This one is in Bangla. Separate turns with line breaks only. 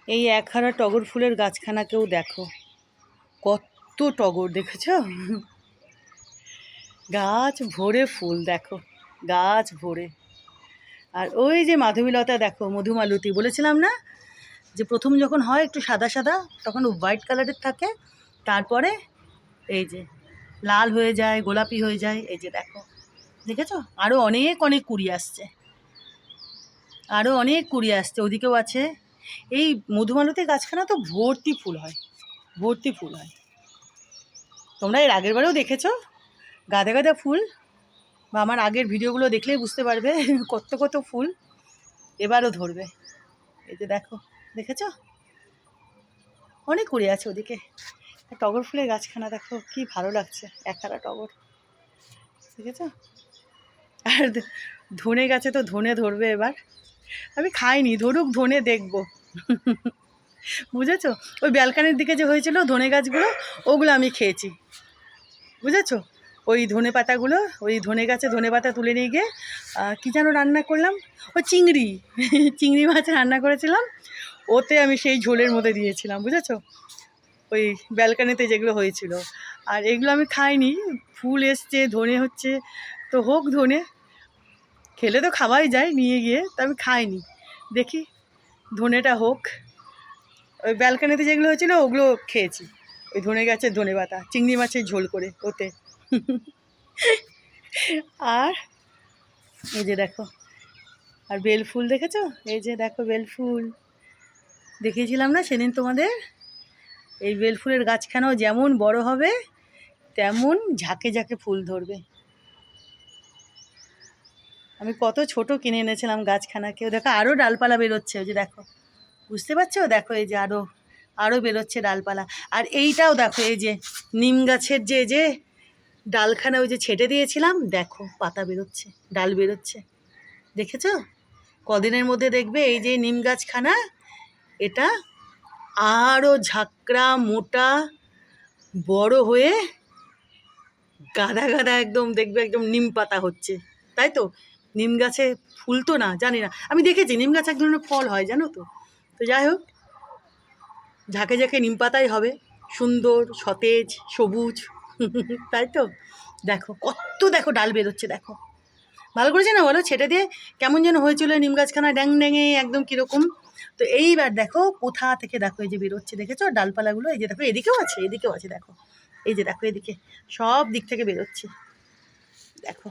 এই একহারা টগর ফুলের গাছখানাকেও দেখো, কত টগর দেখেছ, গাছ ভরে ফুল দেখো, গাছ ভরে। আর ওই যে মাধবীলতা দেখো, মধুমালতী বলেছিলাম না যে প্রথম যখন হয় একটু সাদা সাদা, তখন হোয়াইট কালারের থাকে, তারপরে এই যে লাল হয়ে যায়, গোলাপি হয়ে যায়। এই যে দেখো, দেখেছো? আরও অনেক অনেক কুড়ি আসছে, আরও অনেক কুড়ি আসছে, ওদিকেও আছে। এই মধুমালতী গাছখানা তো ভর্তি ফুল হয়, ভর্তি ফুল হয়। তোমরা এর আগের বারেও দেখেছো গাদা গাদা ফুল, বা আমার আগের ভিডিওগুলো দেখলেই বুঝতে পারবে কত কত ফুল এবারও ধরবে। এই যে দেখো, দেখেছো? অনেক কুড়ি আছে ওদিকে। টগর ফুলের গাছখানা দেখো, কি ভালো লাগছে, একহারা টগর, দেখেছো? আর ধনে গাছে তো ধনে ধরবে এবার। আমি খাইনি, ধরুক ধনে দেখবো বুঝেছো? ওই ব্যালকানির দিকে যে হয়েছিল ধনে গাছগুলো, ওগুলো আমি খেয়েছি, বুঝেছো? ওই ধনে পাতাগুলো, ওই ধনে গাছে ধনে পাতা তুলে নিয়ে গিয়ে কী যেন রান্না করলাম, ওই চিংড়ি চিংড়ি মাছ রান্না করেছিলাম, ওতে আমি সেই ঝোলের মধ্যে দিয়েছিলাম, বুঝেছো? ওই ব্যালকানিতে যেগুলো হয়েছিল। আর এগুলো আমি খাইনি, ফুল এসছে, ধনে হচ্ছে, তো হোক ধনে, খেলে তো খাওয়াই যায় নিয়ে গিয়ে, তা আমি খাইনি। দেখি ধনেটা হোক। ওই ব্যালকানিতে যেগুলো হয়েছিল ওগুলো খেয়েছি, ওই ধনে গাছের ধনে পাতা চিংড়ি মাছের ঝোল করে ওতে আর এই যে দেখো, আর বেল ফুল দেখেছো? এই যে দেখো বেল ফুল, দেখিয়েছিলাম না সেদিন তোমাদের? এই বেল ফুলের গাছখানাও যেমন বড় হবে তেমন ঝাঁকে ঝাঁকে ফুল ধরবে। আমি কত ছোট কিনে এনেছিলাম গাছখানাকেও, দেখো আরও ডালপালা বেরোচ্ছে, ওই যে দেখো, বুঝতে পারছো? দেখো এই যে আরও আরও বেরোচ্ছে ডালপালা। আর এইটাও দেখো, এই যে নিম গাছের যে ডালখানা ওই যে ছেটে দিয়েছিলাম, দেখো পাতা বেরোচ্ছে, ডাল বেরোচ্ছে, দেখেছো? কদিনের মধ্যে দেখবে এই যে নিম গাছখানা, এটা আরও ঝাঁকড়া মোটা বড় হয়ে গাদা গাদা একদম দেখবে, একদম নিম পাতা হচ্ছে, তাই তো? নিম গাছে ফুল তো না জানি না, আমি দেখেছি নিম গাছ এক ধরনের ফল হয়, জানো তো? তো যাই হোক, ঝাঁকে ঝাঁকে নিম পাতাই হবে, সুন্দর সতেজ সবুজ তাই তো? দেখো কত, দেখো ডাল বেরোচ্ছে, দেখো ভালো করেছে না বলো? ছেটে দিয়ে কেমন যেন হয়েছিল নিম গাছখানা, ড্যাং ড্যাঙে একদম কীরকম। তো এইবার দেখো কোথা থেকে, দেখো এই যে বেরোচ্ছে, দেখেছো ডালপালাগুলো? এই যে দেখো, এদিকেও আছে, এদিকেও আছে, দেখো এই যে দেখো, এদিকে সব দিক থেকে বেরোচ্ছে, দেখো।